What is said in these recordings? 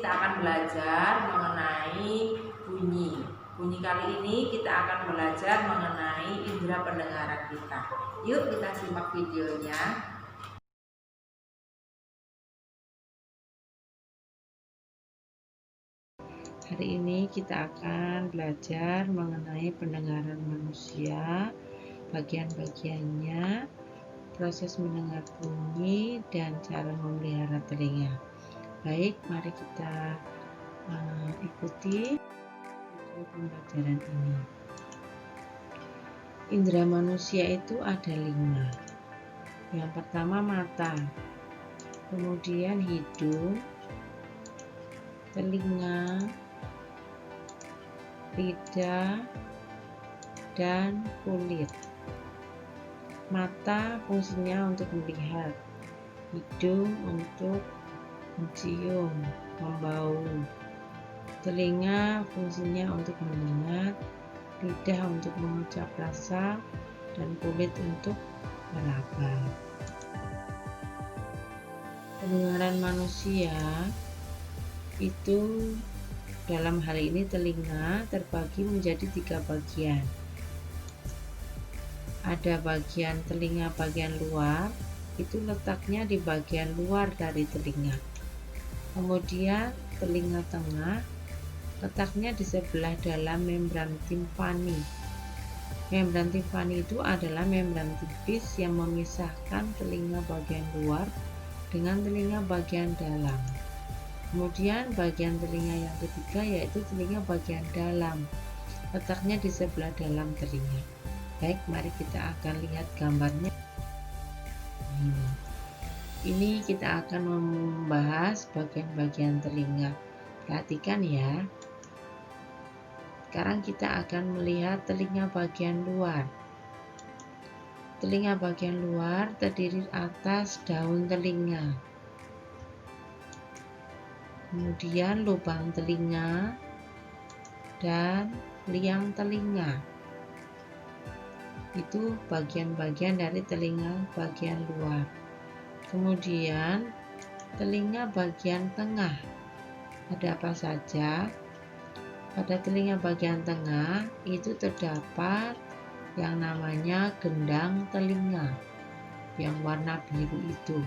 kita akan belajar mengenai bunyi. Bunyi kali ini kita akan belajar mengenai indera pendengaran kita. Yuk kita simak videonya. Hari ini kita akan belajar mengenai pendengaran manusia, bagian-bagiannya, proses mendengar bunyi, dan cara memelihara telinga. Baik, mari kita ikuti video pembelajaran ini. Indera manusia itu ada 5. Yang pertama mata, kemudian hidung, telinga, lidah, dan kulit. Mata fungsinya untuk melihat, hidung untuk mencium, membau, telinga fungsinya untuk mendengar, lidah untuk mengucap rasa, dan kulit untuk meraba. Pendengaran manusia itu dalam hal ini telinga terbagi menjadi 3 bagian. Ada bagian telinga bagian luar, itu letaknya di bagian luar dari telinga. Kemudian telinga tengah letaknya di sebelah dalam membran timpani. Membran timpani itu adalah membran tipis yang memisahkan telinga bagian luar dengan telinga bagian dalam. Kemudian bagian telinga yang ketiga yaitu telinga bagian dalam, letaknya di sebelah dalam telinga. Baik, mari kita akan lihat gambarnya. Ini kita akan membahas bagian-bagian telinga. Perhatikan ya. Sekarang kita akan melihat telinga bagian luar. Telinga bagian luar terdiri atas daun telinga, kemudian lubang telinga, dan liang telinga. Itu bagian-bagian dari telinga bagian luar. Kemudian telinga bagian tengah. Ada apa saja? Pada telinga bagian tengah itu terdapat yang namanya gendang telinga yang warna biru itu.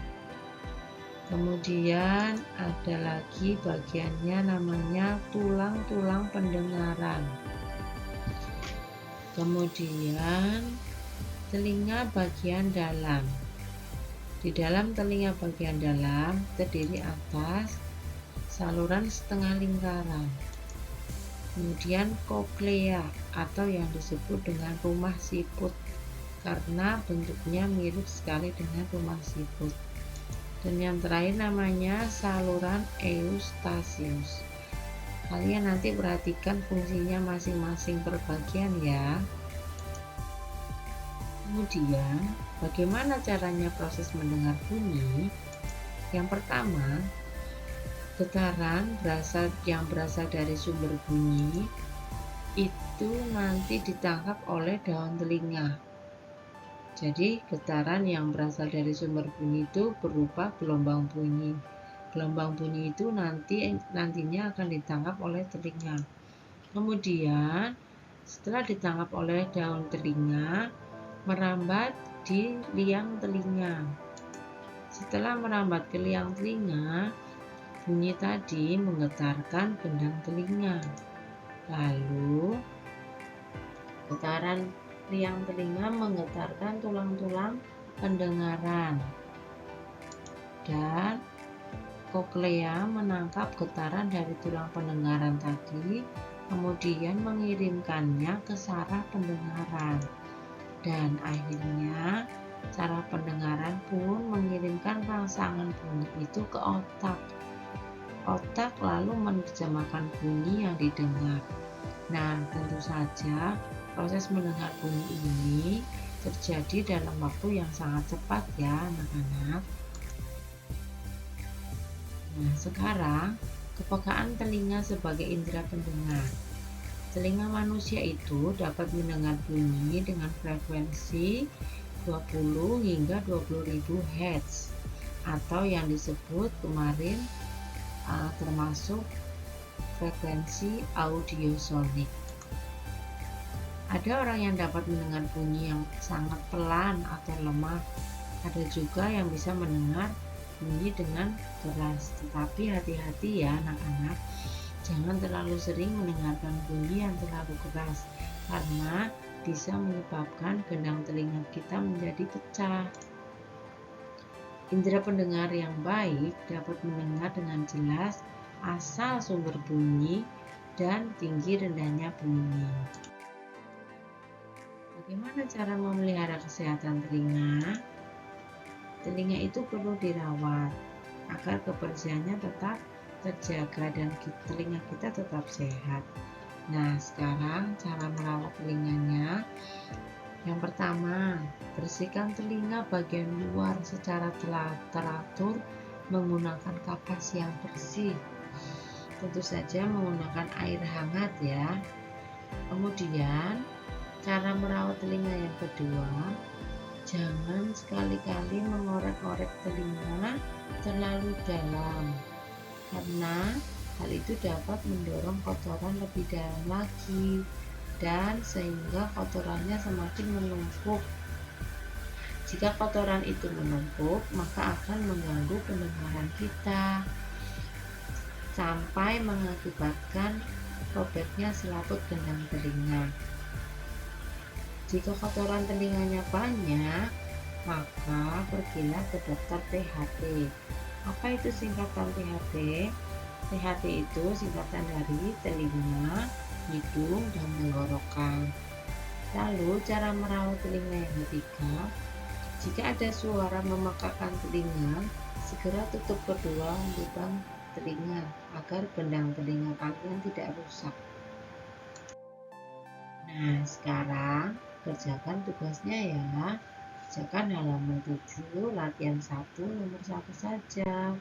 Kemudian ada lagi bagiannya namanya tulang-tulang pendengaran. Kemudian telinga bagian dalam. Di dalam telinga bagian dalam terdiri atas saluran setengah lingkaran. Kemudian koklea atau yang disebut dengan rumah siput karena bentuknya mirip sekali dengan rumah siput. Dan yang terakhir namanya saluran eustasius. Kalian nanti perhatikan fungsinya masing-masing per bagian ya. Kemudian bagaimana caranya proses mendengar bunyi? Yang pertama, getaran yang berasal dari sumber bunyi itu nanti ditangkap oleh daun telinga. Jadi getaran yang berasal dari sumber bunyi itu berupa gelombang bunyi. Gelombang bunyi itu nantinya akan ditangkap oleh telinga. Kemudian setelah ditangkap oleh daun telinga, merambat di liang telinga. Setelah merambat ke liang telinga, bunyi tadi menggetarkan gendang telinga. Lalu getaran liang telinga menggetarkan tulang-tulang pendengaran. Dan koklea menangkap getaran dari tulang pendengaran tadi, kemudian mengirimkannya ke saraf pendengaran. Dan akhirnya saraf pendengaran pun mengirimkan rangsangan bunyi itu ke otak. Otak lalu menerjemahkan bunyi yang didengar. Nah, tentu saja proses mendengar bunyi ini terjadi dalam waktu yang sangat cepat ya anak-anak. Nah, sekarang kepekaan telinga sebagai indera pendengar. Telinga manusia itu dapat mendengar bunyi dengan frekuensi 20 hingga 20.000 Hz atau yang disebut kemarin termasuk frekuensi audiosonik. Ada orang yang dapat mendengar bunyi yang sangat pelan atau lemah. Ada juga yang bisa mendengar bunyi dengan keras. Tetapi hati-hati ya anak-anak, jangan terlalu sering mendengarkan bunyi yang terlalu keras, karena bisa menyebabkan gendang telinga kita menjadi pecah. Indera pendengar yang baik dapat mendengar dengan jelas asal sumber bunyi dan tinggi rendahnya bunyi. Bagaimana cara memelihara kesehatan telinga? Telinga itu perlu dirawat agar kebersihannya tetap terjaga dan telinga kita tetap sehat. Nah, sekarang cara merawat telinganya. Yang pertama, bersihkan telinga bagian luar secara teratur menggunakan kapas yang bersih. Tentu saja menggunakan air hangat ya. Kemudian, cara merawat telinga yang kedua, jangan sekali-kali mengorek-orek telinga terlalu dalam, karena hal itu dapat mendorong kotoran lebih dalam lagi dan sehingga kotorannya semakin menumpuk. Jika kotoran itu menumpuk, maka akan mengganggu pendengaran kita sampai mengakibatkan robeknya selaput gendang telinga. Jika kotoran telinganya banyak, maka pergilah ke dokter THT. Apa itu singkatan THT? THT itu singkatan dari telinga, hidung, dan tenggorokan. Lalu cara merawat telinga yang ketiga, jika ada suara memekakan telinga, segera tutup kedua lubang telinga agar gendang telinga kalian tidak rusak. Nah, sekarang kerjakan tugasnya ya. Kerjakan halaman 7, latihan 1, nomor 1 saja.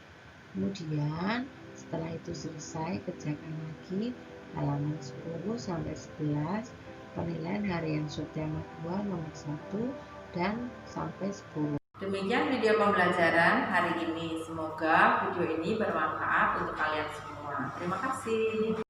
Kemudian setelah itu selesai, kerjakan lagi halaman 10 sampai 11, penilaian harian subtema 2 nomor 1 dan sampai 10. Demikian video pembelajaran hari ini. Semoga video ini bermanfaat untuk kalian semua. Terima kasih.